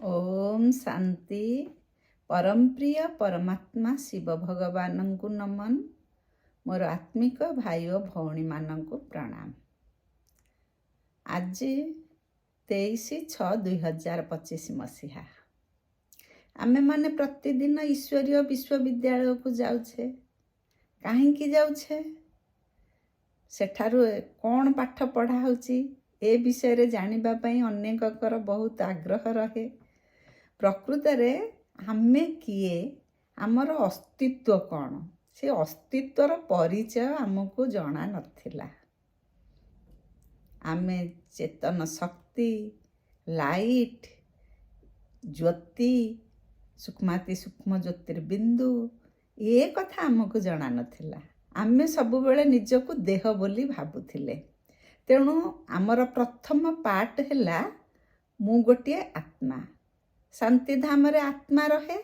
ओम शांति। परम प्रिय परमात्मा शिव भगवान को नमन। मोर आत्मिक भाई और भौणी मान को प्रणाम। आज 23/6/2025 मसीहा आमे माने प्रतिदिन ईश्वरीय विश्वविद्यालय को जाऊे। कहीं जाऊे सेठारु कौन पाठ पढ़ा होची ए विषय रे जानिबा पई अनेककर बहुत आग्रह रहे। प्रकृत रे आमे किए, आमर अस्तित्व कौन, से अस्तित्वर परिचय आमको जना नथिला। आमे चेतन शक्ति, लाइट, ज्योति, सूक्ष्माति सूक्ष्म ज्योतिर्बिंदु ये कथा आमको जना नथिला। आमे सब बेले निजको देह बोली भाबुथिले। तेणु आमर प्रथम पार्ट हैला मु गोटे आत्मा। शांति धाम रे आत्मा रहे।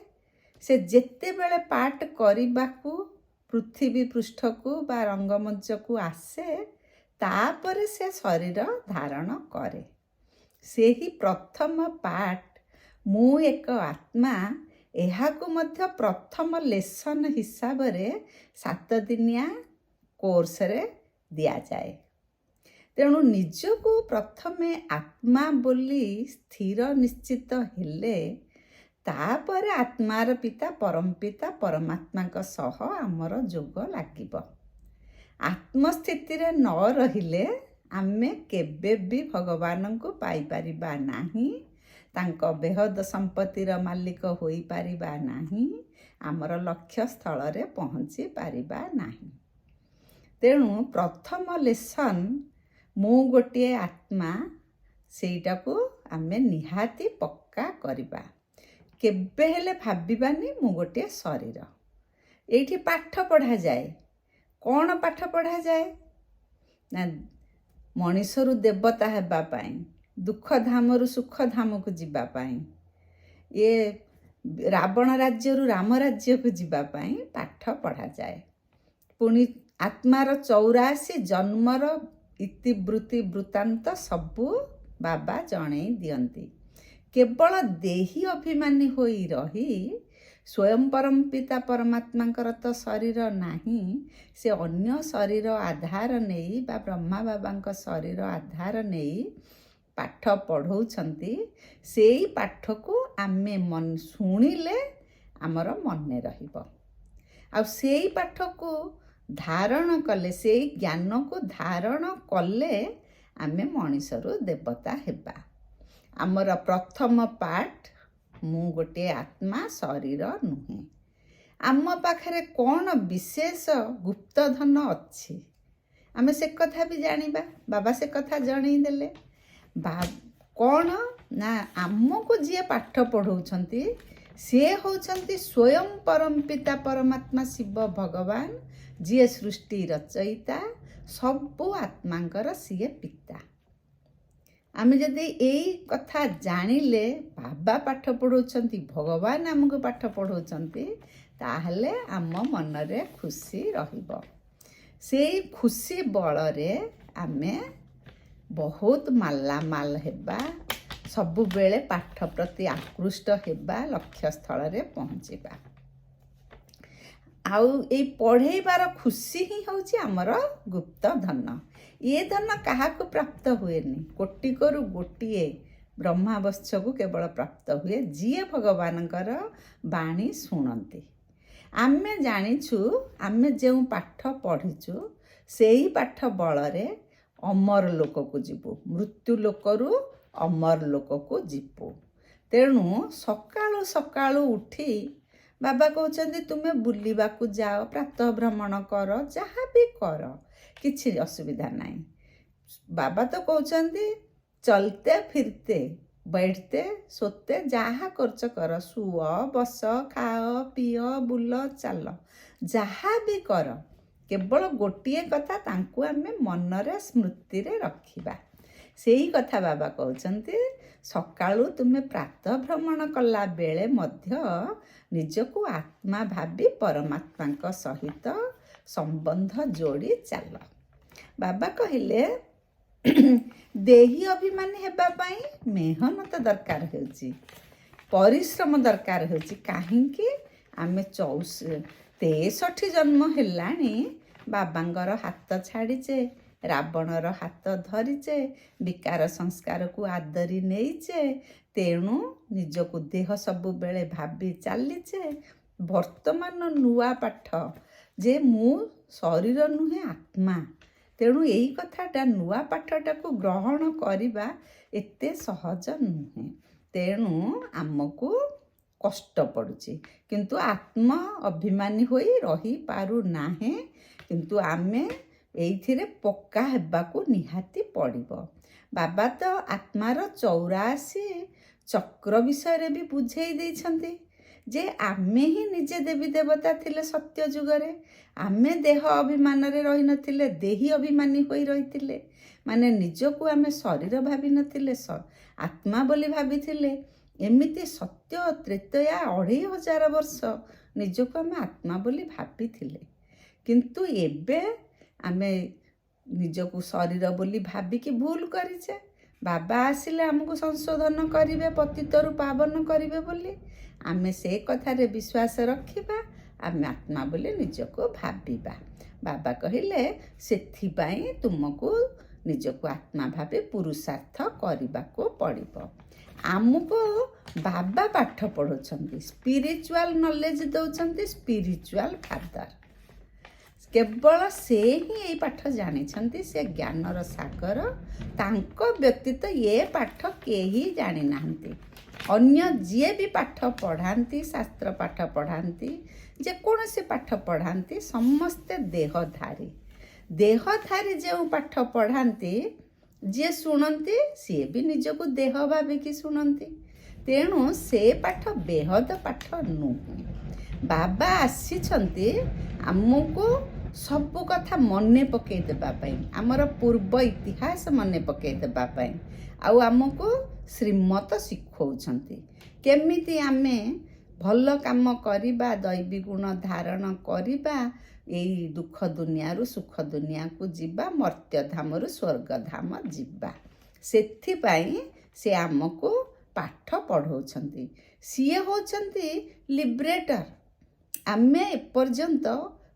से जेते बेले पाठ करिबाकू पृथ्वी पृष्ठ को बा रंगमंच को आसे, तापर से शरीर धारण करे। से ही प्रथम पाठ मु एक आत्मा। एहाकू मध्य प्रथम लेसन हिसाब रे 7 दिनिया कोर्स रे दिया जाए। तेणु निजको प्रथमे आत्मा बोली स्थिर निश्चित हेले, तापर आत्मार पिता परमपिता परमात्मा का सह आमर जोग लागिब। आत्मस्थिति रे न रहिले आमे केबे भी भगवान को पाई परिबा नाही। तांको बेहद संपत्तिर मालिक होई परिबा नाही। आमर लक्ष्य स्थल रे पहुँची परिबा नाही। तेणु प्रथम लेसन मु गोटे आत्मा, सेटा को आमे निहाती पक्का करिबा। केबे हेले भाबिबानी मु गोटे शरीर। एठी पाठ पढ़ा जाए। कौन पाठ पढ़ा जाए ना, मनीषरु देवता हेबा पाई, दुख धामरु सुख धाम को जीवा पाई, ये रावण राज्यरु राम राज्य को जीवा पाई पाठ पढ़ा जाए। पुणी आत्मार 84 जन्मर इतिवृत्ति वृत्तांत सबू बाबा जणे दियंती। केवल देही अभिमानी होई रही स्वयं परम पिता परमात्मांकर तो शरीर नाही। से अन्य शरीर आधार नहीं बा ब्रह्मा बाबांक शरीर आधार नहीं पाठ पढ़ौछंती। सेई पाठ को आमे मन शुणिले आमर मने रहिबो। आ सेई पाठ को धारण कले, से ज्ञान को धारण कले आमे मनीषरु देवता हेबा। आमर प्रथम पाठ मु गोटे आत्मा, शरीर नुहे। आम पाखरे कौन विशेष गुप्त धन अच्छी आमे से कथा भी जानिबा। बाबा से कथा जणई देले। कौन ना, आमको जी पाठ पढ़ौछंती से होछंती स्वयं परम पिता परमात्मा शिव भगवान, जी सृष्टि रचयिता, सबु आत्मांकर सीए पिता। आमे जदि एई कथा जानिले बाबा पाठ पढ़ौछंती, भगवान आमको पाठ पढ़ौछंती, ताहले आम मनरे खुशी रहिबो। सेई खुशी बलरे आमे बहुत मालामाल हेबा। सबु बेले पाठ प्रति आकृष्ट हेबा, लक्ष्य स्थल रे पहुँचीबा। आउ ए पढ़ेबार खुशी ही होची आमर गुप्त धन। ये धन काहाकू प्राप्त हुएनी। कोटिकरु गोटिए ब्रह्मावश्य को केवल प्राप्त हुए जी भगवानकर बाणी शुणती। आमे जानिछु, आमे जेउ पाठ पढ़िछु सेई पाठ बलरे अमर लोक को जीवु, मृत्यु लोकरु अमर लोक को जीवु। तेणु सकाळु सकाळु उठी बाबा कहते तुम्हें बुलिबा को जाओ, प्रातः भ्रमण कर, जहाँ भी कर, किसी असुविधा नहीं। बाबा तो कहते चलते फिरते बैठते सोते जहाँ खर्च कर, सुअ बस, खाओ पिओ बुल चल, जहाँ भी कर, केवल गोटे कथा तांकु आमे मनरे स्मृति रे रखिबा। सेही कथा बाबा कहते सकाळु तुमे प्रातः भ्रमण कला बेले मध्य निजको आत्मा भाबी परमात्मा सहित संबंध जोड़ी चल। बाबा कहिले देही अभिमानी हेबा पाई मेहनत दरकार होउची। ପରିଶ୍ରମ ଦରକାର ହେଉଛି। କାହିଁକି ଆମେ 63 ଜନ୍ମ ହେଲାଣି ବାବାଙ୍କର ହାତ ଛାଡ଼ିଛେ, ରାବଣର ହାତ ଧରିଛେ, ବିକାର ସଂସ୍କାରକୁ ଆଦରି ନେଇଛେ। ତେଣୁ ନିଜକୁ ଦେହ ସବୁବେଳେ ଭାବି ଚାଲିଛେ। ବର୍ତ୍ତମାନ ନୂଆ ପାଠ ଯେ ମୁଁ ଶରୀର ନୁହେଁ ଆତ୍ମା। ତେଣୁ ଏଇ କଥାଟା ନୂଆ ପାଠଟାକୁ ଗ୍ରହଣ କରିବା ଏତେ ସହଜ ନୁହେଁ। ତେଣୁ ଆମକୁ କଷ୍ଟ ପଡ଼ୁଛି, କିନ୍ତୁ ଆତ୍ମ ଅଭିମାନୀ ହୋଇ ରହିପାରୁନାହେଁ। କିନ୍ତୁ ଆମେ ଏଇଥିରେ ପକ୍କା ହେବାକୁ ନିହାତି ପଡ଼ିବ। ବାବା ତ ଆତ୍ମାର 84 ଚକ୍ର ବିଷୟରେ ବି ବୁଝେଇ ଦେଇଛନ୍ତି ଯେ ଆମେ ହିଁ ନିଜେ ଦେବୀ ଦେବତା ଥିଲେ ସତ୍ୟ ଯୁଗରେ। ଆମେ ଦେହ ଅଭିମାନରେ ରହିନଥିଲେ, ଦେହୀ ଅଭିମାନୀ ହୋଇ ରହିଥିଲେ। ମାନେ ନିଜକୁ ଆମେ ଶରୀର ଭାବିନଥିଲେ, ଆତ୍ମା ବୋଲି ଭାବିଥିଲେ। ଏମିତି ସତ୍ୟ ତ୍ରେତୟା 2500 ବର୍ଷ ନିଜକୁ ଆମେ ଆତ୍ମା ବୋଲି ଭାବିଥିଲେ। କିନ୍ତୁ ଏବେ ଆମେ ନିଜକୁ ଶରୀର ବୋଲି ଭାବିକି ଭୁଲ କରିଛେ। ବାବା ଆସିଲେ ଆମକୁ ସଂଶୋଧନ କରିବେ, ପତିତରୁ ପାବନ କରିବେ ବୋଲି ଆମେ ସେ କଥାରେ ବିଶ୍ୱାସ ରଖିବା। ଆମେ ଆତ୍ମା ବୋଲି ନିଜକୁ ଭାବିବା। ବାବା କହିଲେ ସେଥିପାଇଁ ତୁମକୁ ନିଜକୁ ଆତ୍ମା ଭାବି ପୁରୁଷାର୍ଥ କରିବାକୁ ପଡ଼ିବ। ଆମକୁ ବାବା ପାଠ ପଢ଼ଉଛନ୍ତି, ସ୍ପିରିଚୁଆଲ ନଲେଜ ଦେଉଛନ୍ତି, ସ୍ପିରିଚୁଆଲ ଫାଦର। କେବଳ ସେ ହିଁ ଏଇ ପାଠ ଜାଣିଛନ୍ତି। ସେ ଜ୍ଞାନର ସାଗର। ତାଙ୍କ ବ୍ୟତୀତ ଏ ପାଠ କେହି ଜାଣିନାହାନ୍ତି। ଅନ୍ୟ ଯିଏ ବି ପାଠ ପଢ଼ାନ୍ତି, ଶାସ୍ତ୍ର ପାଠ ପଢ଼ାନ୍ତି, ଯେକୌଣସି ପାଠ ପଢ଼ାନ୍ତି, ସମସ୍ତେ ଦେହଧାରୀ। ଦେହଧାରୀ ଯେଉଁ ପାଠ ପଢ଼ାନ୍ତି, ଯିଏ ଶୁଣନ୍ତି ସିଏ ବି ନିଜକୁ ଦେହ ଭାବିକି ଶୁଣନ୍ତି। ତେଣୁ ସେ ପାଠ ବେହଦ ପାଠ ନୁହେଁ। ବାବା ଆସିଛନ୍ତି ଆମକୁ ସବୁ କଥା ମନେ ପକାଇ ଦେବା ପାଇଁ, ଆମର ପୂର୍ବ ଇତିହାସ ମନେ ପକାଇ ଦେବା ପାଇଁ, ଆଉ ଆମକୁ ଶ୍ରୀମତ ଶିଖଉଛନ୍ତି କେମିତି ଆମେ ଭଲ କାମ କରିବା, ଦୈବୀ ଗୁଣ ଧାରଣ କରିବା, ଏଇ ଦୁଃଖ ଦୁନିଆରୁ ସୁଖ ଦୁନିଆକୁ ଯିବା, ମର୍ତ୍ୟଧାମରୁ ସ୍ୱର୍ଗଧାମ ଯିବା। ସେଥିପାଇଁ ସେ ଆମକୁ ପାଠ ପଢ଼ଉଛନ୍ତି। ସିଏ ହେଉଛନ୍ତି ଲିବରେଟର। ଆମେ ଏପର୍ଯ୍ୟନ୍ତ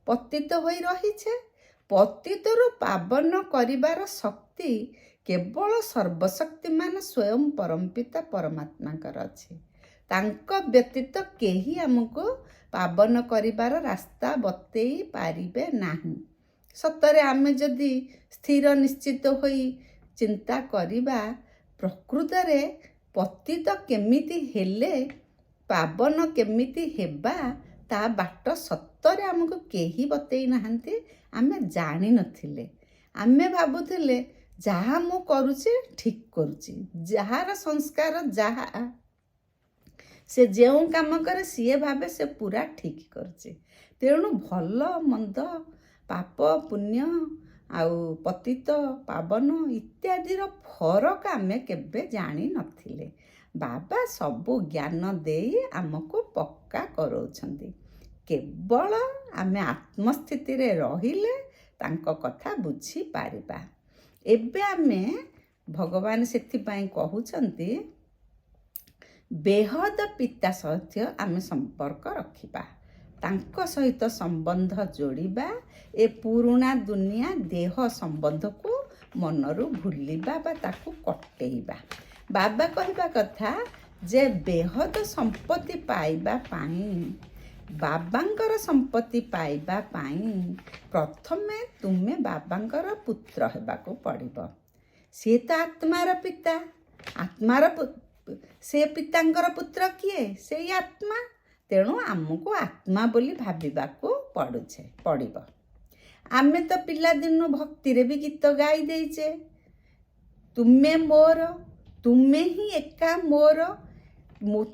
ପତିତ ହୋଇ ରହିଛେ। ପତିତରୁ ପାବନ କରିବାର ଶକ୍ତି କେବଳ ସର୍ବଶକ୍ତିମାନ ସ୍ୱୟଂ ପରମପିତା ପରମାତ୍ମାଙ୍କର ଅଛି। ତାଙ୍କ ବ୍ୟତୀତ କେହି ଆମକୁ ପାବନ କରିବାର ରାସ୍ତା ବତେଇ ପାରିବେ ନାହିଁ। ସତରେ ଆମେ ଯଦି ସ୍ଥିର ନିଶ୍ଚିତ ହୋଇ ଚିନ୍ତା କରିବା, ପ୍ରକୃତରେ ପତିତ କେମିତି ହେଲେ, ପାବନ କେମିତି ହେବା, ତା ବାଟ ସତରେ ଆମକୁ କେହି ବତେଇ ନାହାନ୍ତି। ଆମେ ଜାଣିନଥିଲେ। ଆମେ ଭାବୁଥିଲେ ଯାହା ମୁଁ କରୁଛି ଠିକ୍ କରୁଛି। ଯାହାର ସଂସ୍କାର ଯାହା, ସେ ଯେଉଁ କାମ କରେ ସିଏ ଭାବେ ସେ ପୁରା ଠିକ୍ କରୁଛି। ତେଣୁ ଭଲ ମନ୍ଦ, ପାପ ପୁଣ୍ୟ, ଆଉ ପତିତ ପାବନ ଇତ୍ୟାଦିର ଫରକ ଆମେ କେବେ ଜାଣିନଥିଲେ। ବାବା ସବୁ ଜ୍ଞାନ ଦେଇ ଆମକୁ ପକ୍କା କରାଉଛନ୍ତି। କେବଳ ଆମେ ଆତ୍ମସ୍ଥିତିରେ ରହିଲେ ତାଙ୍କ କଥା ବୁଝିପାରିବା। ଏବେ ଆମେ ଭଗବାନ ସେଥିପାଇଁ କହୁଛନ୍ତି ବେହଦ ପିତା ସହିତ ଆମେ ସମ୍ପର୍କ ରଖିବା, ତାଙ୍କ ସହିତ ସମ୍ବନ୍ଧ ଯୋଡ଼ିବା। ଏ ପୁରୁଣା ଦୁନିଆ ଦେହ ସମ୍ବନ୍ଧକୁ ମନରୁ ଭୁଲିବା ବା ତାକୁ କଟେଇବା। ବାବା କହିବା କଥା ଯେ ବେହଦ ସମ୍ପତ୍ତି ପାଇବା ପାଇଁ, ବାବାଙ୍କର ସମ୍ପତ୍ତି ପାଇବା ପାଇଁ ପ୍ରଥମେ ତୁମେ ବାବାଙ୍କର ପୁତ୍ର ହେବାକୁ ପଡ଼ିବ। ସିଏ ତ ଆତ୍ମାର ପିତା। ସେ ପିତାଙ୍କର ପୁତ୍ର କିଏ? ସେଇ ଆତ୍ମା। ତେଣୁ ଆମକୁ ଆତ୍ମା ବୋଲି ଭାବିବାକୁ ପଡ଼ିବ। ଆମେ ତ ପିଲାଦିନୁ ଭକ୍ତିରେ ବି ଗୀତ ଗାଇ ଦେଇଛେ, ତୁମେ ମୋର, ତୁମେ ହିଁ ଏକା ମୋର,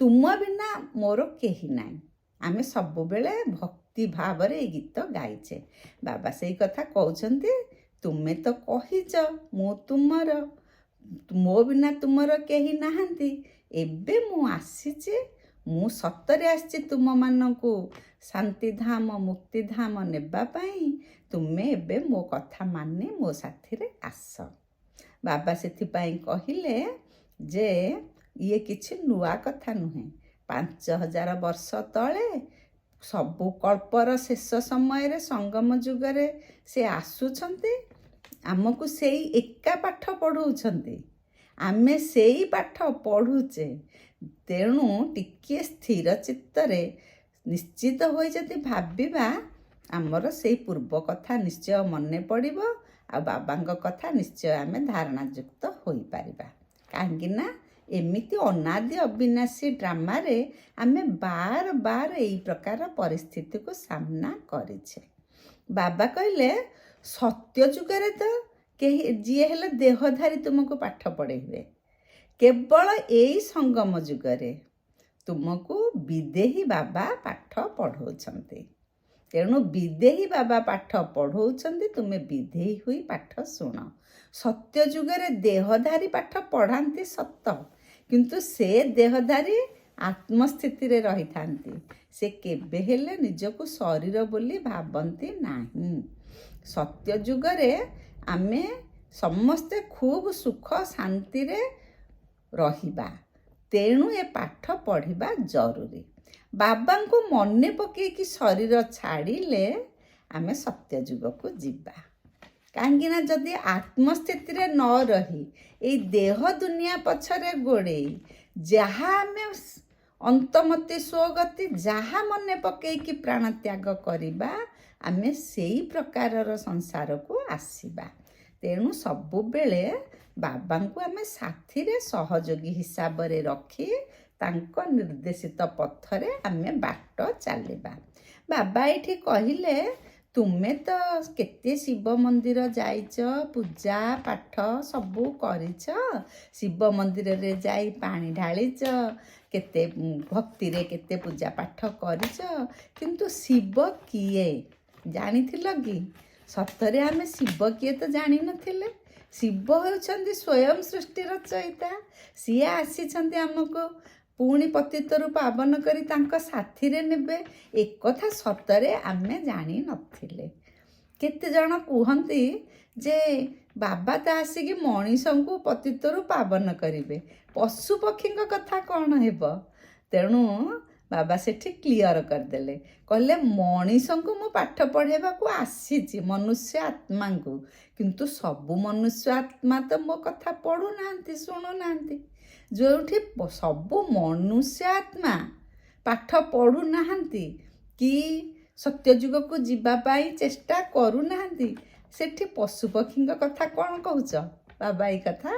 ତୁମ ବିନା ମୋର କେହି ନାହିଁ। ଆମେ ସବୁବେଳେ ଭକ୍ତି ଭାବରେ ଏଇ ଗୀତ ଗାଇଛେ। ବାବା ସେଇ କଥା କହୁଛନ୍ତି, ତୁମେ ତ କହିଛ ମୁଁ ତୁମର, ମୋ ବିନା ତୁମର କେହି ନାହାନ୍ତି। ଏବେ ମୁଁ ଆସିଛି, ମୁଁ ସତରେ ଆସିଛି ତୁମମାନଙ୍କୁ ଶାନ୍ତିଧାମ ମୁକ୍ତିଧାମ ନେବା ପାଇଁ। ତୁମେ ଏବେ ମୋ କଥା ମାନି ମୋ ସାଥିରେ ଆସ। ବାବା ସେଥିପାଇଁ କହିଲେ ଯେ ଇଏ କିଛି ନୂଆ କଥା ନୁହେଁ। 5000 ବର୍ଷ ତଳେ ସବୁ କଳ୍ପର ଶେଷ ସମୟରେ ସଙ୍ଗମ ଯୁଗରେ ସେ ଆସୁଛନ୍ତି, ଆମକୁ ସେଇ ଏକା ପାଠ ପଢ଼ଉଛନ୍ତି, ଆମେ ସେଇ ପାଠ ପଢ଼ୁଛେ। ତେଣୁ ଟିକିଏ ସ୍ଥିର ଚିତ୍ତରେ ନିଶ୍ଚିତ ହୋଇ ଯଦି ଭାବିବା, ଆମର ସେଇ ପୂର୍ବ କଥା ନିଶ୍ଚୟ ମନେ ପଡ଼ିବ, ଆଉ ବାବାଙ୍କ କଥା ନିଶ୍ଚୟ ଆମେ ଧାରଣାଯୁକ୍ତ ହୋଇପାରିବା। କାହିଁକି ନା ଏମିତି ଅନାଦି ଅବିନାଶୀ ଡ୍ରାମାରେ ଆମେ ବାର ବାର ଏଇ ପ୍ରକାର ପରିସ୍ଥିତିକୁ ସାମ୍ନା କରିଛେ। ବାବା କହିଲେ ସତ୍ୟ ଯୁଗରେ ତ କେହି ଯିଏ ହେଲେ ଦେହଧାରୀ ତୁମକୁ ପାଠ ପଢ଼େଇବେ, କେବଳ ଏଇ ସଙ୍ଗମ ଯୁଗରେ ତୁମକୁ ବିଦେହୀ ବାବା ପାଠ ପଢ଼ଉଛନ୍ତି। ତେଣୁ ବିଦେହୀ ବାବା ପାଠ ପଢ଼ଉଛନ୍ତି, ତୁମେ ବିଦେହୀ ହୋଇ ପାଠ ଶୁଣ। ସତ୍ୟ ଯୁଗରେ ଦେହଧାରୀ ପାଠ ପଢ଼ାନ୍ତି ସତ, କିନ୍ତୁ ସେ ଦେହଧାରୀ ଆତ୍ମସ୍ଥିତିରେ ରହିଥାନ୍ତି। ସେ କେବେ ହେଲେ ନିଜକୁ ଶରୀର ବୋଲି ଭାବନ୍ତି ନାହିଁ। ସତ୍ୟ ଯୁଗରେ ଆମେ ସମସ୍ତେ ଖୁବ୍ ସୁଖ ଶାନ୍ତିରେ ରହିବା, ତେଣୁ ଏ ପାଠ ପଢ଼ିବା ଜରୁରୀ। ବାବାଙ୍କୁ ମନେ ପକେଇକି ଶରୀର ଛାଡ଼ିଲେ ଆମେ ସତ୍ୟ ଯୁଗକୁ ଯିବା। କାହିଁକିନା ଯଦି ଆତ୍ମସ୍ଥିତିରେ ନ ରହି ଏଇ ଦେହ ଦୁନିଆ ପଛରେ ଗୋଡ଼େଇ ଯାହା ଆମେ ଅନ୍ତମତି ସ୍ୱଗତି ଯାହା ମନେ ପକେଇକି ପ୍ରାଣତ୍ୟାଗ କରିବା, ଆମେ ସେଇ ପ୍ରକାରର ସଂସାରକୁ ଆସିବା। ତେଣୁ ସବୁବେଳେ ବାବାଙ୍କୁ ଆମେ ସାଥିରେ ସହଯୋଗୀ ହିସାବରେ ରଖି ତାଙ୍କ ନିର୍ଦ୍ଦେଶିତ ପଥରେ ଆମେ ବାଟ ଚାଲିବା। ବାବା ଏଇଠି କହିଲେ, ତୁମେ ତ କେତେ ଶିବ ମନ୍ଦିର ଯାଇଛ, ପୂଜା ପାଠ ସବୁ କରିଛ, ଶିବ ମନ୍ଦିରରେ ଯାଇ ପାଣି ଢାଳିଛ, କେତେ ଭକ୍ତିରେ କେତେ ପୂଜା ପାଠ କରିଛ, କିନ୍ତୁ ଶିବ କିଏ ଜାଣିଥିଲ କି? ସତରେ ଆମେ ଶିବ କିଏ ତ ଜାଣିନଥିଲେ। ଶିବ ହେଉଛନ୍ତି ସ୍ୱୟଂ ସୃଷ୍ଟି ରଚୟିତା। ସିଏ ଆସିଛନ୍ତି ଆମକୁ ପୁଣି ପତିତରୁ ପାବନ କରି ତାଙ୍କ ସାଥିରେ ନେବେ, ଏକଥା ସତରେ ଆମେ ଜାଣିନଥିଲେ। କେତେଜଣ କୁହନ୍ତି ଯେ ବାବା ତ ଆସିକି ମଣିଷଙ୍କୁ ପତିତରୁ ପାବନ କରିବେ, ପଶୁ ପକ୍ଷୀଙ୍କ କଥା କ'ଣ ହେବ? ତେଣୁ ବାବା ସେଠି କ୍ଲିଅର କରିଦେଲେ, କହିଲେ ମଣିଷଙ୍କୁ ମୁଁ ପାଠ ପଢ଼େଇବାକୁ ଆସିଛି, ମନୁଷ୍ୟ ଆତ୍ମାଙ୍କୁ, କିନ୍ତୁ ସବୁ ମନୁଷ୍ୟ ଆତ୍ମା ତ ମୋ କଥା ପଢ଼ୁନାହାନ୍ତି, ଶୁଣୁନାହାନ୍ତି। ଯେଉଁଠି ସବୁ ମନୁଷ୍ୟ ଆତ୍ମା ପାଠ ପଢ଼ୁନାହାନ୍ତି କି ସତ୍ୟଯୁଗକୁ ଯିବା ପାଇଁ ଚେଷ୍ଟା କରୁନାହାନ୍ତି, ସେଠି ପଶୁପକ୍ଷୀଙ୍କ କଥା କ'ଣ କହୁଛ? ବାବା ଏଇ କଥା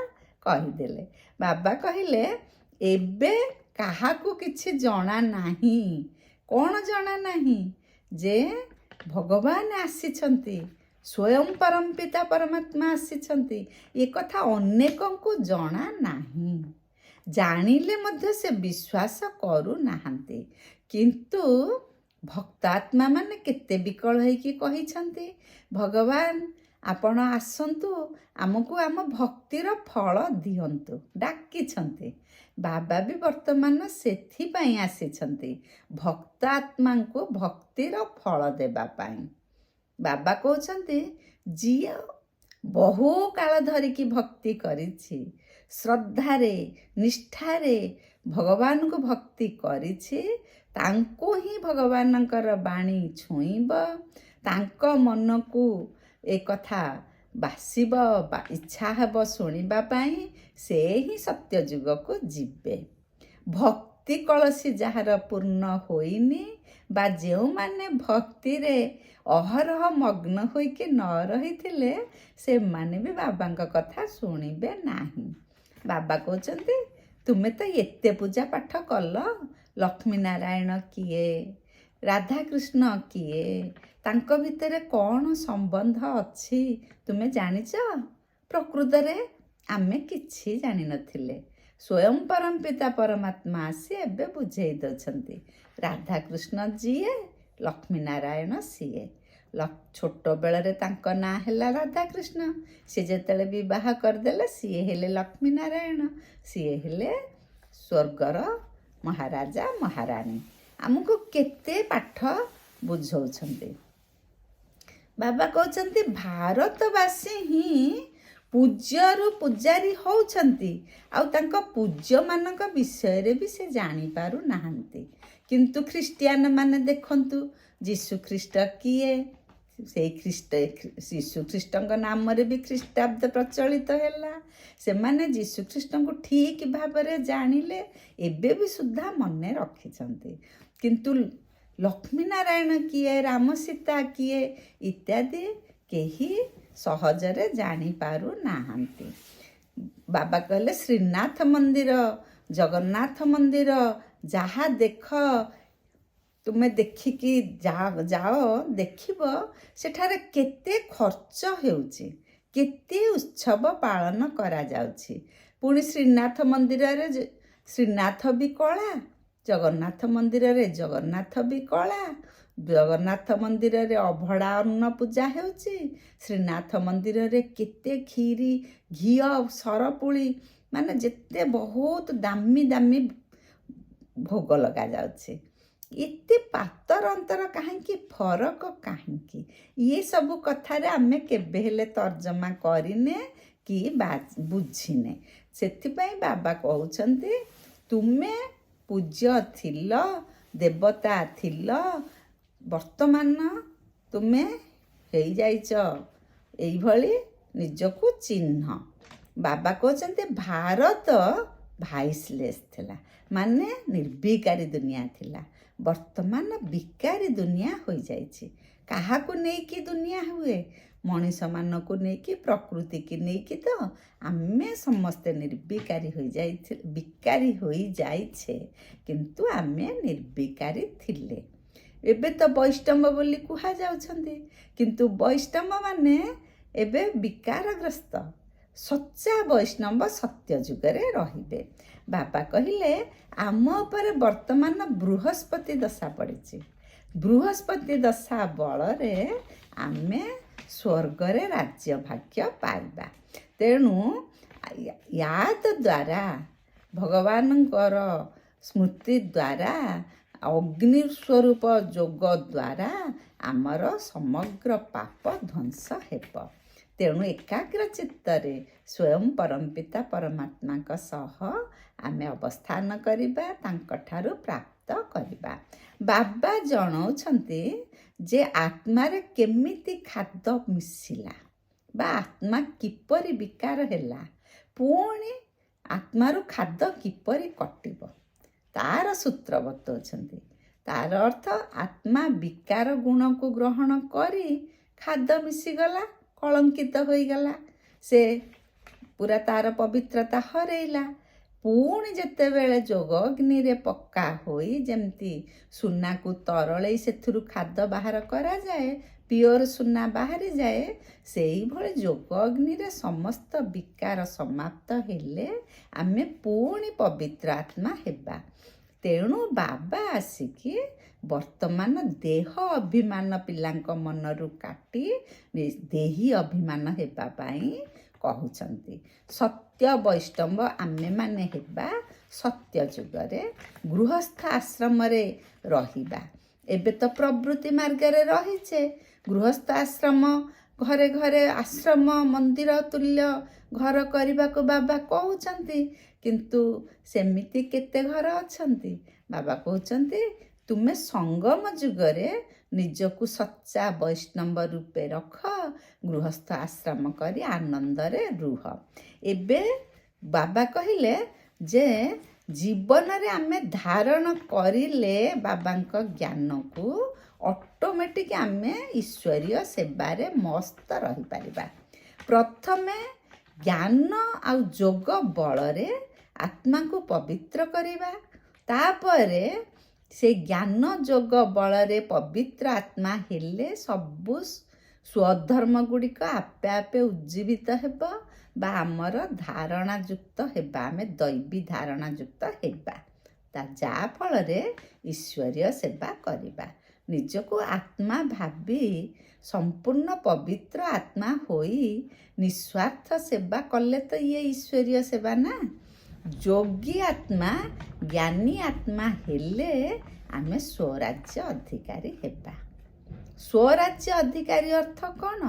କହିଦେଲେ। ବାବା କହିଲେ ଏବେ କାହାକୁ କିଛି ଜଣା ନାହିଁ। କ'ଣ ଜଣା ନାହିଁ? ଯେ ଭଗବାନ ଆସିଛନ୍ତି, ସ୍ୱୟଂ ପରମପିତା ପରମାତ୍ମା ଆସିଛନ୍ତି, ଏ କଥା ଅନେକଙ୍କୁ ଜଣା ନାହିଁ। ଜାଣିଲେ ମଧ୍ୟ ସେ ବିଶ୍ୱାସ କରୁନାହାନ୍ତି। କିନ୍ତୁ ଭକ୍ତାତ୍ମା ମାନେ କେତେ ବିକଳ ହେଇକି କହିଛନ୍ତି, ଭଗବାନ ଆପଣ ଆସନ୍ତୁ, ଆମକୁ ଆମ ଭକ୍ତିର ଫଳ ଦିଅନ୍ତୁ, ଡାକିଛନ୍ତି। ବାବା ବି ବର୍ତ୍ତମାନ ସେଥିପାଇଁ ଆସିଛନ୍ତି, ଭକ୍ତାତ୍ମାଙ୍କୁ ଭକ୍ତିର ଫଳ ଦେବା ପାଇଁ। ବାବା କହୁଛନ୍ତି, ଯିଏ ବହୁ କାଳ ଧରିକି ଭକ୍ତି କରିଛି, ଶ୍ରଦ୍ଧାରେ ନିଷ୍ଠାରେ ଭଗବାନଙ୍କୁ ଭକ୍ତି କରିଛି, ତାଙ୍କୁ ହିଁ ଭଗବାନଙ୍କର ବାଣୀ ଛୁଇଁବ, ତାଙ୍କ ମନକୁ ଏ କଥା ବାସିବ ବା ଇଚ୍ଛା ହେବ ଶୁଣିବା ପାଇଁ, ସେ ହିଁ ସତ୍ୟ ଯୁଗକୁ ଯିବେ। ଭକ୍ତି କଳସୀ ଯାହାର ପୂର୍ଣ୍ଣ ହୋଇନି ବା ଯେଉଁମାନେ ଭକ୍ତିରେ ଅହରହ ମଗ୍ନ ହୋଇକି ନ ରହିଥିଲେ, ସେମାନେ ବି ବାବାଙ୍କ କଥା ଶୁଣିବେ ନାହିଁ। ବାବା କହୁଛନ୍ତି, ତୁମେ ତ ଏତେ ପୂଜା ପାଠ କଲ, ଲକ୍ଷ୍ମୀ ନାରାୟଣ କିଏ, ରାଧାକୃଷ୍ଣ କିଏ, ତାଙ୍କ ଭିତରେ କ'ଣ ସମ୍ବନ୍ଧ ଅଛି ତୁମେ ଜାଣିଛ? ପ୍ରକୃତରେ ଆମେ କିଛି ଜାଣିନଥିଲେ। ସ୍ୱୟଂ ପରମପିତା ପରମାତ୍ମା ଆସି ଏବେ ବୁଝେଇ ଦେଉଛନ୍ତି, ରାଧାକୃଷ୍ଣ ଯିଏ, ଲକ୍ଷ୍ମୀ ନାରାୟଣ ସିଏ। ଛୋଟ ବେଳରେ ତାଙ୍କ ନାଁ ହେଲା ରାଧାକୃଷ୍ଣ, ସିଏ ଯେତେବେଳେ ବିବାହ କରିଦେଲେ ସିଏ ହେଲେ ଲକ୍ଷ୍ମୀ ନାରାୟଣ, ସିଏ ହେଲେ ସ୍ୱର୍ଗର ମହାରାଜା ମହାରାଣୀ। ଆମକୁ କେତେ ପାଠ ବୁଝଉଛନ୍ତି। ବାବା କହୁଛନ୍ତି ଭାରତବାସୀ ହିଁ ପୂଜ୍ୟରୁ ପୂଜାରୀ ହେଉଛନ୍ତି ଆଉ ତାଙ୍କ ପୂଜ୍ୟମାନଙ୍କ ବିଷୟରେ ବି ସେ ଜାଣିପାରୁନାହାନ୍ତି। କିନ୍ତୁ ଖ୍ରୀଷ୍ଟିଆନ ମାନେ ଦେଖନ୍ତୁ, ଯୀଶୁଖ୍ରୀଷ୍ଟ କିଏ? ସେଇ ଯୀଶୁଖ୍ରୀଷ୍ଟଙ୍କ ନାମରେ ବି ଖ୍ରୀଷ୍ଟାବ୍ଦ ପ୍ରଚଳିତ ହେଲା। ସେମାନେ ଯୀଶୁଖ୍ରୀଷ୍ଟଙ୍କୁ ଠିକ୍ ଭାବରେ ଜାଣିଲେ, ଏବେ ବି ସୁଦ୍ଧା ମନେ ରଖିଛନ୍ତି। କିନ୍ତୁ ଲକ୍ଷ୍ମୀନାରାୟଣ କିଏ, ରାମ ସୀତା କିଏ ଇତ୍ୟାଦି କେହି ସହଜରେ ଜାଣିପାରୁନାହାନ୍ତି। ବାବା କହିଲେ ଶ୍ରୀନାଥ ମନ୍ଦିର, ଜଗନ୍ନାଥ ମନ୍ଦିର ଯାହା ଦେଖ, ତୁମେ ଦେଖିକି ଯାଅ ଦେଖିବ ସେଠାରେ କେତେ ଖର୍ଚ୍ଚ ହେଉଛି, କେତେ ଉତ୍ସବ ପାଳନ କରାଯାଉଛି। ପୁଣି ଶ୍ରୀନାଥ ମନ୍ଦିରରେ ଶ୍ରୀନାଥ ବି କଳା, ଜଗନ୍ନାଥ ମନ୍ଦିରରେ ଜଗନ୍ନାଥ ବି କଳା। ଜଗନ୍ନାଥ ମନ୍ଦିରରେ ଅଭଡ଼ା ଅନ୍ନ ପୂଜା ହେଉଛି, ଶ୍ରୀନାଥ ମନ୍ଦିରରେ କେତେ କ୍ଷୀରି, ଘିଅ, ସରପୁଳି, ମାନେ ଯେତେ ବହୁତ ଦାମୀ ଦାମୀ ଭୋଗ ଲଗାଯାଉଛି। ଏତେ ପାତର ଅନ୍ତର କାହିଁକି, ଫରକ କାହିଁକି? ଇଏ ସବୁ କଥାରେ ଆମେ କେବେ ହେଲେ ତର୍ଜମା କରିନେ କି ବୁଝିନେ। ସେଥିପାଇଁ ବାବା କହୁଛନ୍ତି ତୁମେ ପୂଜ୍ୟ ଥିଲ, ଦେବତା ଥିଲ, ବର୍ତ୍ତମାନ ତୁମେ ହେଇଯାଇଛ ଏଇଭଳି ନିଜକୁ ଚିହ୍ନ। ବାବା କହୁଛନ୍ତି ଭାରତ ଭାଇସଲେସ୍ ଥିଲା, ମାନେ ନିର୍ବିକାରୀ ଦୁନିଆ ଥିଲା। ବର୍ତ୍ତମାନ ବିକାରୀ ଦୁନିଆ ହୋଇଯାଇଛି। କାହାକୁ ନେଇକି ଦୁନିଆ ହୁଏ? ମଣିଷମାନଙ୍କୁ ନେଇକି, ପ୍ରକୃତିକି ନେଇକି। ତ ଆମେ ସମସ୍ତେ ବିକାରୀ ହୋଇଯାଇଛେ, କିନ୍ତୁ ଆମେ ନିର୍ବିକାରୀ ଥିଲେ। ଏବେ ତ ବୈଷ୍ଣବ ବୋଲି କୁହାଯାଉଛନ୍ତି, କିନ୍ତୁ ବୈଷ୍ଣବ ମାନେ ଏବେ ବିକାରଗ୍ରସ୍ତ। ସଚ୍ଚା ବୈଷ୍ଣବ ସତ୍ୟ ଯୁଗରେ ରହିବେ। ବାବା କହିଲେ ଆମ ଉପରେ ବର୍ତ୍ତମାନ ବୃହସ୍ପତି ଦଶା ପଡ଼ିଛି। ବୃହସ୍ପତି ଦଶା ବଳରେ ଆମେ ସ୍ୱର୍ଗରେ ରାଜ୍ୟ ଭାଗ୍ୟ ପାଇବା। ତେଣୁ ୟାଦ ଦ୍ୱାରା, ଭଗବାନଙ୍କର ସ୍ମୃତି ଦ୍ୱାରା, ଅଗ୍ନି ସ୍ୱରୂପ ଯୋଗ ଦ୍ୱାରା ଆମର ସମଗ୍ର ପାପ ଧ୍ୱଂସ ହେବ। ତେଣୁ ଏକାଗ୍ର ଚିତ୍ତରେ ସ୍ୱୟଂ ପରମପିତା ପରମାତ୍ମାଙ୍କ ସହ ଆମେ ଅବସ୍ଥାନ କରିବା, ତାଙ୍କଠାରୁ ପ୍ରାପ୍ତ କରିବା। ବାବା ଜଣାଉଛନ୍ତି ଯେ ଆତ୍ମାରେ କେମିତି ଖାଦ୍ୟ ମିଶିଲା ବା ଆତ୍ମା କିପରି ବିକାର ହେଲା, ପୁଣି ଆତ୍ମାରୁ ଖାଦ୍ୟ କିପରି କଟିବ, ତାର ସୂତ୍ର ବତାଉଛନ୍ତି। ତାର ଅର୍ଥ ଆତ୍ମା ବିକାର ଗୁଣକୁ ଗ୍ରହଣ କରି ଖାଦ୍ୟ ମିଶିଗଲା, କଳଙ୍କିତ ହୋଇଗଲା, ସେ ପୁରା ତାର ପବିତ୍ରତା ହରେଇଲା। ପୁଣି ଯେତେବେଳେ ଯୋଗ ଅଗ୍ନିରେ ପକ୍କା ହୋଇ ଯେମିତି ସୁନାକୁ ତରଳେଇ ସେଥିରୁ ଖାଦ୍ୟ ବାହାର କରାଯାଏ, ପିଓର ସୁନା ବାହାରିଯାଏ, ସେଇଭଳି ଯୋଗ ଅଗ୍ନିରେ ସମସ୍ତ ବିକାର ସମାପ୍ତ ହେଲେ ଆମେ ପୁଣି ପବିତ୍ର ଆତ୍ମା ହେବା। ତେଣୁ ବାବା ଆସିକି ବର୍ତ୍ତମାନ ଦେହ ଅଭିମାନ ପିଲାଙ୍କ ମନରୁ କାଟି ଦେହୀ ଅଭିମାନ ହେବା ପାଇଁ କହୁଛନ୍ତି। ସତ୍ୟ ବୈଷ୍ଣବ ଆମେମାନେ ହେବା, ସତ୍ୟ ଯୁଗରେ ଗୃହସ୍ଥ ଆଶ୍ରମରେ ରହିବା। ଏବେ ତ ପ୍ରବୃତ୍ତି ମାର୍ଗରେ ରହିଛେ। ଗୃହସ୍ଥ ଆଶ୍ରମ, ଘରେ ଘରେ ଆଶ୍ରମ ମନ୍ଦିର ତୁଲ୍ୟ ଘର କରିବାକୁ ବାବା କହୁଛନ୍ତି, କିନ୍ତୁ ସେମିତି କେତେ ଘର ଅଛନ୍ତି? ବାବା କହୁଛନ୍ତି ତୁମେ ସଙ୍ଗମ ଯୁଗରେ ନିଜକୁ ସଚ୍ଚା ବୈଷ୍ଣବ ରୂପେ ରଖ, ଗୃହସ୍ଥ ଆଶ୍ରମ କରି ଆନନ୍ଦରେ ରୁହ। ଏବେ ବାବା କହିଲେ ଯେ ଜୀବନରେ ଆମେ ଧାରଣ କରିଲେ ବାବାଙ୍କ ଜ୍ଞାନକୁ, ଅଟୋମେଟିକ୍ ଆମେ ଈଶ୍ୱରୀୟ ସେବାରେ ମସ୍ତ ରହିପାରିବା। ପ୍ରଥମେ ଜ୍ଞାନ ଆଉ ଯୋଗ ବଳରେ ଆତ୍ମାକୁ ପବିତ୍ର କରିବା, ତାପରେ ସେ ଜ୍ଞାନ ଯୋଗ ବଳରେ ପବିତ୍ର ଆତ୍ମା ହେଲେ ସବୁ ସ୍ୱଧର୍ମ ଗୁଡ଼ିକ ଆପେ ଆପେ ଉଜ୍ଜୀବିତ ହେବ ବା ଆମର ଧାରଣାଯୁକ୍ତ ହେବା, ଆମେ ଦୈବୀ ଧାରଣାଯୁକ୍ତ ହେବା, ଯାହା ଫଳରେ ଈଶ୍ୱରୀୟ ସେବା କରିବା। ନିଜକୁ ଆତ୍ମା ଭାବି ସମ୍ପୂର୍ଣ୍ଣ ପବିତ୍ର ଆତ୍ମା ହୋଇ ନିଃସ୍ୱାର୍ଥ ସେବା କଲେ ତ ଇଏ ଈଶ୍ୱରୀୟ ସେବା ନା। ଯୋଗୀ ଆତ୍ମା, ଜ୍ଞାନୀ ଆତ୍ମା ହେଲେ ଆମେ ସ୍ୱରାଜ୍ୟ ଅଧିକାରୀ ହେବା। ସ୍ୱରାଜ୍ୟ ଅଧିକାରୀ ଅର୍ଥ କ'ଣ?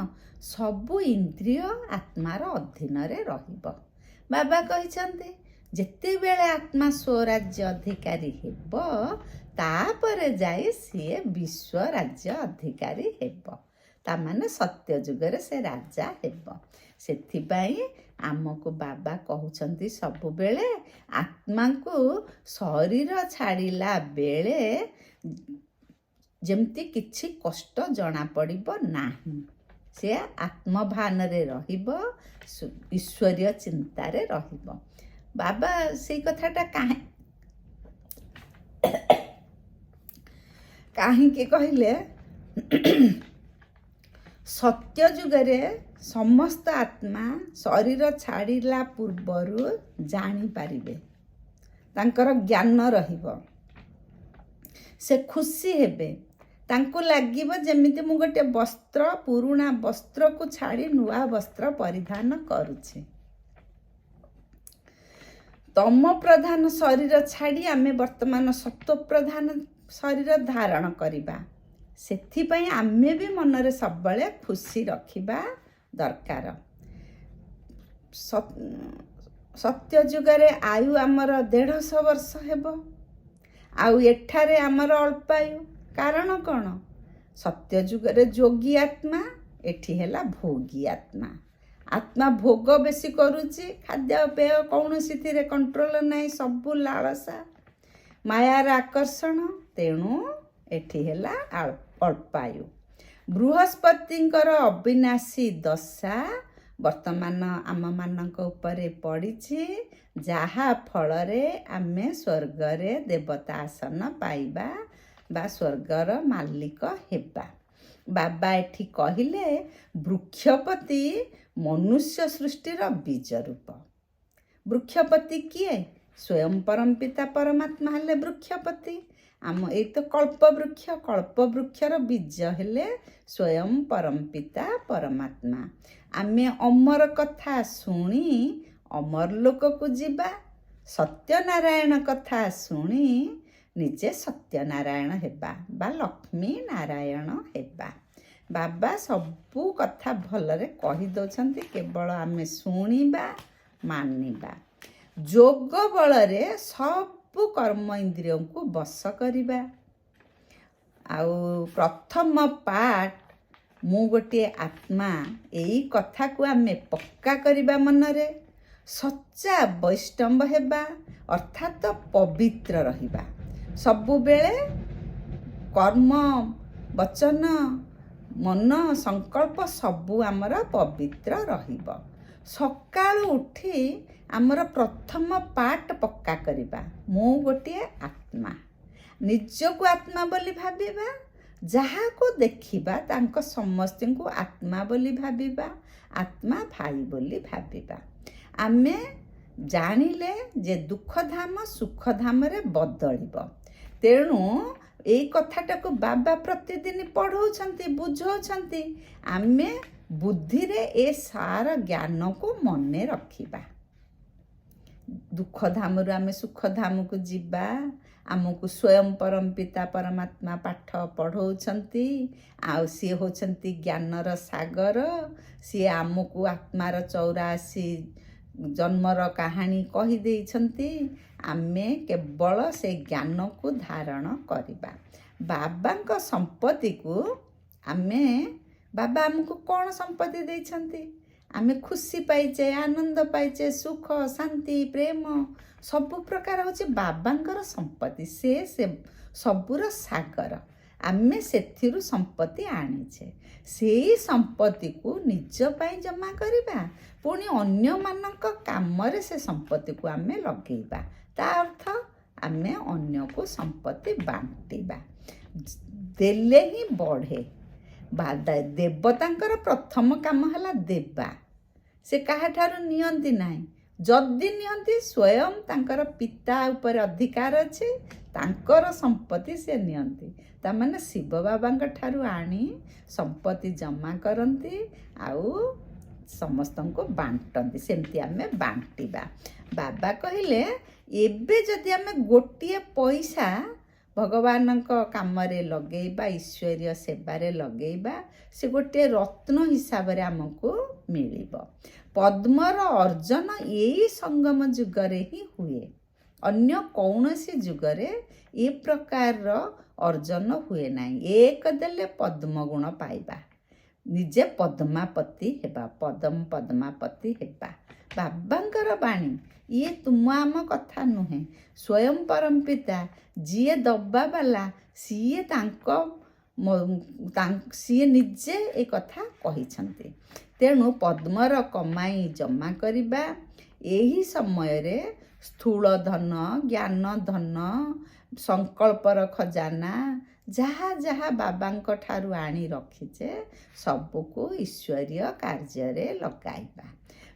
ସବୁ ଇନ୍ଦ୍ରିୟ ଆତ୍ମାର ଅଧୀନରେ ରହିବ। ବାବା କହିଛନ୍ତି ଯେତେବେଳେ ଆତ୍ମା ସ୍ୱରାଜ୍ୟ ଅଧିକାରୀ ହେବ ତାପରେ ଯାଇ ସିଏ ବିଶ୍ୱ ରାଜ୍ୟ ଅଧିକାରୀ ହେବ। ତାମାନେ ସତ୍ୟ ଯୁଗରେ ସେ ରାଜା ହେବ। ସେଥିପାଇଁ ଆମକୁ ବାବା କହୁଛନ୍ତି ସବୁବେଳେ ଆତ୍ମାଙ୍କୁ ଶରୀର ଛାଡ଼ିଲା ବେଳେ ଯେମିତି କିଛି କଷ୍ଟ ଜଣାପଡ଼ିବ ନାହିଁ। ସେ ଆତ୍ମଭାନରେ ରହିବ, ଈଶ୍ୱରୀୟ ଚିନ୍ତାରେ ରହିବ। ବାବା ସେଇ କଥାଟା କାହିଁକି କହିଲେ, ସତ୍ୟ ଯୁଗରେ ସମସ୍ତ ଆତ୍ମା ଶରୀର ଛାଡ଼ିଲା ପୂର୍ବରୁ ଜାଣିପାରିବେ, ତାଙ୍କର ଜ୍ଞାନ ରହିବ, ସେ ଖୁସି ହେବେ। ତାଙ୍କୁ ଲାଗିବ ଯେମିତି ମୁଁ ଗୋଟେ ବସ୍ତ୍ର, ପୁରୁଣା ବସ୍ତ୍ରକୁ ଛାଡ଼ି ନୂଆ ବସ୍ତ୍ର ପରିଧାନ କରୁଛି। ତମ ପ୍ରଧାନ ଶରୀର ଛାଡ଼ି ଆମେ ବର୍ତ୍ତମାନ ସତ୍ୱ ପ୍ରଧାନ ଶରୀର ଧାରଣ କରିବା। ସେଥିପାଇଁ ଆମେ ବି ମନରେ ସବୁବେଳେ ଖୁସି ରଖିବା ଦରକାର। ସତ୍ୟ ଯୁଗରେ ଆୟୁ ଆମର 150 ବର୍ଷ ହେବ, ଆଉ ଏଠାରେ ଆମର ଅଳ୍ପାୟୁ। କାରଣ କ'ଣ? ସତ୍ୟ ଯୁଗରେ ଯୋଗୀ ଆତ୍ମା, ଏଠି ହେଲା ଭୋଗୀ ଆତ୍ମା। ଆତ୍ମା ଭୋଗ ବେଶୀ କରୁଛି, ଖାଦ୍ୟପେୟ କୌଣସିଥିରେ କଣ୍ଟ୍ରୋଲ ନାହିଁ, ସବୁ ଲାଳସା, ମାୟାର ଆକର୍ଷଣ। ତେଣୁ ଏଠି ହେଲା ଅଳ୍ପାୟୁ। ବୃହସ୍ପତିଙ୍କର ଅବିନାଶୀ ଦଶା ବର୍ତ୍ତମାନ ଆମମାନଙ୍କ ଉପରେ ପଡ଼ିଛି, ଯାହା ଫଳରେ ଆମେ ସ୍ୱର୍ଗରେ ଦେବତା ଆସନ ପାଇବା ବା ସ୍ୱର୍ଗର ମାଲିକ ହେବା। ବାବା ଏଠି କହିଲେ ବୃକ୍ଷପତି ମନୁଷ୍ୟ ସୃଷ୍ଟିର ବୀଜ ରୂପ। ବୃକ୍ଷପତି କିଏ? ସ୍ୱୟଂ ପରମପିତା ପରମାତ୍ମା ହେଲେ ବୃକ୍ଷପତି। ଏଇ ତ କଳ୍ପବୃକ୍ଷ, କଳ୍ପବୃକ୍ଷର ବୀଜ ହେଲେ ସ୍ୱୟଂ ପରମପିତା ପରମାତ୍ମା। ଆମେ ଅମର କଥା ଶୁଣି ଅମର ଲୋକକୁ ଯିବା, ସତ୍ୟନାରାୟଣ କଥା ଶୁଣି ନିଜେ ସତ୍ୟନାରାୟଣ ହେବା ବା ଲକ୍ଷ୍ମୀ ନାରାୟଣ ହେବା। ବାବା ସବୁ କଥା ଭଲରେ କହିଦେଉଛନ୍ତି, କେବଳ ଆମେ ଶୁଣିବା, ମାନିବା। ଯୋଗ ବଳରେ ସବୁ କର୍ମ ଇନ୍ଦ୍ରିୟଙ୍କୁ ବଶ କରିବା। ଆଉ ପ୍ରଥମ ପାର୍ଟ ମୁଁ ଗୋଟିଏ ଆତ୍ମା, ଏଇ କଥାକୁ ଆମେ ପକ୍କା କରିବା ମନରେ। ସଚ୍ଚା ବୈଷ୍ଣବ ହେବା ଅର୍ଥାତ୍ ପବିତ୍ର ରହିବା। ସବୁବେଳେ କର୍ମ, ବଚନ, ମନ, ସଂକଳ୍ପ ସବୁ ଆମର ପବିତ୍ର ରହିବ। ସକାଳୁ ଉଠି ଆମର ପ୍ରଥମ ପାର୍ଟ ପକ୍କା କରିବା, ମୁଁ ଗୋଟିଏ ଆତ୍ମା। ନିଜକୁ ଆତ୍ମା ବୋଲି ଭାବିବା, ଯାହାକୁ ଦେଖିବା ତାଙ୍କ ସମସ୍ତଙ୍କୁ ଆତ୍ମା ବୋଲି ଭାବିବା, ଆତ୍ମା ଭାଇ ବୋଲି ଭାବିବା। ଆମେ ଜାଣିଲେ ଯେ ଦୁଃଖଧାମ ସୁଖଧାମରେ ବଦଳିବ। ତେଣୁ ଏଇ କଥାଟାକୁ ବାବା ପ୍ରତିଦିନ ପଢ଼ଉଛନ୍ତି, ବୁଝଉଛନ୍ତି। ଆମେ ବୁଦ୍ଧିରେ ଏ ସାର ଜ୍ଞାନକୁ ମନେ ରଖିବା। ଦୁଃଖଧାମରୁ ଆମେ ସୁଖଧାମକୁ ଯିବା। ଆମକୁ ସ୍ୱୟଂ ପରମପିତା ପରମାତ୍ମା ପାଠ ପଢ଼ଉଛନ୍ତି, ଆଉ ସିଏ ହେଉଛନ୍ତି ଜ୍ଞାନର ସାଗର। ସିଏ ଆମକୁ ଆତ୍ମାର 84 ଜନ୍ମର କାହାଣୀ କହିଦେଇଛନ୍ତି। ଆମେ କେବଳ ସେ ଜ୍ଞାନକୁ ଧାରଣ କରିବା। ବାବାଙ୍କ ସମ୍ପତ୍ତିକୁ ବାବା ଆମକୁ କ'ଣ ସମ୍ପତ୍ତି ଦେଇଛନ୍ତି? ଆମେ ଖୁସି ପାଇଛେ, ଆନନ୍ଦ ପାଇଛେ, ସୁଖ, ଶାନ୍ତି, ପ୍ରେମ ସବୁ ପ୍ରକାର ହେଉଛି ବାବାଙ୍କର ସମ୍ପତ୍ତି। ସେ ସବୁର ସାଗର। ଆମେ ସେଥିରୁ ସମ୍ପତ୍ତି ଆଣିଛେ। ସେଇ ସମ୍ପତ୍ତିକୁ ନିଜ ପାଇଁ ଜମା କରିବା, ପୁଣି ଅନ୍ୟମାନଙ୍କ କାମରେ ସେ ସମ୍ପତ୍ତିକୁ ଆମେ ଲଗେଇବା। ତା ଅର୍ଥ ଆମେ ଅନ୍ୟକୁ ସମ୍ପତ୍ତି ବାଣ୍ଟିବା। ଦେଲେ ହିଁ ବଢ଼େ। ଦେବତାଙ୍କର ପ୍ରଥମ କାମ ହେଲା ଦେବା। ସେ କାହାଠାରୁ ନିଅନ୍ତି ନାହିଁ। ଯଦି ନିଅନ୍ତି ସ୍ୱୟଂ ତାଙ୍କର ପିତା ଉପରେ ଅଧିକାର ଅଛି, ତାଙ୍କର ସମ୍ପତ୍ତି ସେ ନିଅନ୍ତି। ତାମାନେ ଶିବ ବାବାଙ୍କ ଠାରୁ ଆଣି ସମ୍ପତ୍ତି ଜମା କରନ୍ତି ଆଉ ସମସ୍ତଙ୍କୁ ବାଣ୍ଟନ୍ତି। ସେମିତି ଆମେ ବାଣ୍ଟିବା। ବାବା କହିଲେ ଏବେ ଯଦି ଆମେ ଗୋଟିଏ ପଇସା ଭଗବାନଙ୍କ କାମରେ ଲଗେଇବା, ଈଶ୍ୱରୀୟ ସେବାରେ ଲଗେଇବା, ସେ ଗୋଟିଏ ରତ୍ନ ହିସାବରେ ଆମକୁ ମିଳିବ। ପଦ୍ମର ଅର୍ଜନ ଏଇ ସଙ୍ଗମ ଯୁଗରେ ହିଁ ହୁଏ। ଅନ୍ୟ କୌଣସି ଯୁଗରେ ଏ ପ୍ରକାରର ଅର୍ଜନ ହୁଏ ନାହିଁ। ଏକ ଦେଲେ ପଦ୍ମଗୁଣ ପାଇବା, ନିଜେ ପଦ୍ମାପତି ହେବା, ପଦ୍ମାପତି ହେବା। ବାବାଙ୍କର ବାଣୀ, ଇଏ ତୁମ ଆମ କଥା ନୁହେଁ। ସ୍ୱୟଂ ପରମପିତା ଯିଏ ଦବାବାଲା, ସିଏ ନିଜେ ଏ କଥା କହିଛନ୍ତି। ତେଣୁ ପଦ୍ମର କମାଇ ଜମା କରିବା। ଏହି ସମୟରେ ସ୍ଥୂଳ ଧନ, ଜ୍ଞାନ ଧନ, ସଂକଳ୍ପର ଖଜାନା, ଯାହା ଯାହା ବାବାଙ୍କ ଠାରୁ ଆଣି ରଖିଛେ ସବୁକୁ ଈଶ୍ୱରୀୟ କାର୍ଯ୍ୟରେ ଲଗାଇବା।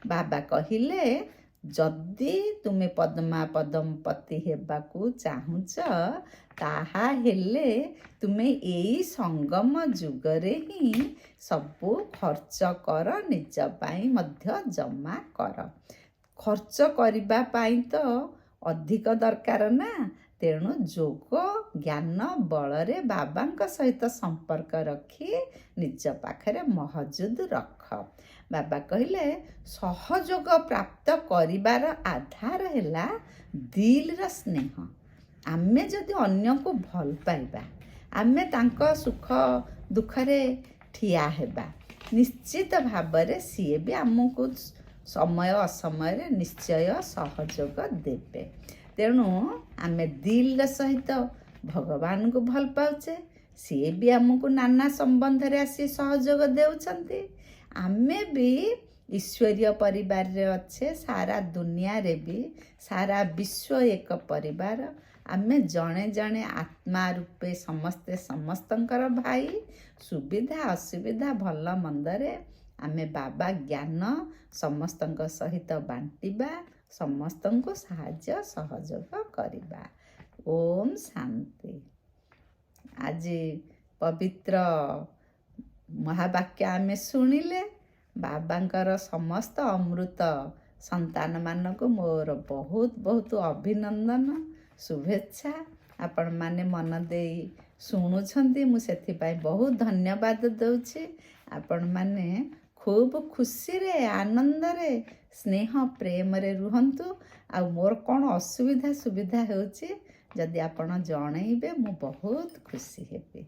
ବାବା କହିଲେ, ଯଦି ତୁମେ ପଦ୍ମପତି ହେବାକୁ ଚାହୁଁଛ, ତାହା ହେଲେ ତୁମେ ଏଇ ସଙ୍ଗମ ଯୁଗରେ ହିଁ ସବୁ ଖର୍ଚ୍ଚ କର, ନିଜ ପାଇଁ ମଧ୍ୟ ଜମା କର। ଖର୍ଚ୍ଚ କରିବା ପାଇଁ ତ ଅଧିକ ଦରକାର ନା। ତେଣୁ ଯୋଗ ଜ୍ଞାନ ବଳରେ ବାବାଙ୍କ ସହିତ ସମ୍ପର୍କ ରଖି ନିଜ ପାଖରେ ମହଜୁଦ ରଖ। ବାବା କହିଲେ, ସହଯୋଗ ପ୍ରାପ୍ତ କରିବାର ଆଧାର ହେଲା ଦିଲର ସ୍ନେହ। ଆମେ ଯଦି ଅନ୍ୟକୁ ଭଲ ପାଇବା, ଆମେ ତାଙ୍କ ସୁଖ ଦୁଃଖରେ ଠିଆ ହେବା, ନିଶ୍ଚିତ ଭାବରେ ସିଏ ବି ଆମକୁ ସମୟ ଅସମୟରେ ନିଶ୍ଚୟ ସହଯୋଗ ଦେବେ। ତେଣୁ ଆମେ ଦିଲର ସହିତ ଭଗବାନଙ୍କୁ ଭଲ ପାଉଛେ, ସିଏ ବି ଆମକୁ ନାନା ସମ୍ବନ୍ଧରେ ଆସି ସହଯୋଗ ଦେଉଛନ୍ତି। ଆମେ ବି ଈଶ୍ୱରୀୟ ପରିବାରରେ ଅଛେ, ସାରା ଦୁନିଆରେ ବି ସାରା ବିଶ୍ୱ ଏକ ପରିବାର। ଆମେ ଜଣେ ଜଣେ ଆତ୍ମା ରୂପେ ସମସ୍ତେ ସମସ୍ତଙ୍କର ଭାଇ। ସୁବିଧା ଅସୁବିଧା ଭଲ ମନ୍ଦରେ ଆମେ ବାବା ଜ୍ଞାନ ସମସ୍ତଙ୍କ ସହିତ ବାଣ୍ଟିବା, ସମସ୍ତଙ୍କୁ ସାହାଯ୍ୟ ସହଯୋଗ କରିବା। ଓମ୍ ଶାନ୍ତି। ଆଜି ପବିତ୍ର ମହାବାକ୍ୟ ଆମେ ଶୁଣିଲେ। ବାବାଙ୍କର ସମସ୍ତ ଅମୃତ ସନ୍ତାନମାନଙ୍କୁ ମୋର ବହୁତ ବହୁତ ଅଭିନନ୍ଦନ, ଶୁଭେଚ୍ଛା। ଆପଣମାନେ ମନ ଦେଇ ଶୁଣୁଛନ୍ତି, ମୁଁ ସେଥିପାଇଁ ବହୁତ ଧନ୍ୟବାଦ ଦେଉଛି। ଆପଣମାନେ ଖୁବ୍ ଖୁସିରେ, ଆନନ୍ଦରେ, ସ୍ନେହ ପ୍ରେମରେ ରୁହନ୍ତୁ। ଆଉ ମୋର କ'ଣ ଅସୁବିଧା ସୁବିଧା ହେଉଛି ଯଦି ଆପଣ ଜଣେଇବେ, ମୁଁ ବହୁତ ଖୁସି ହେବି।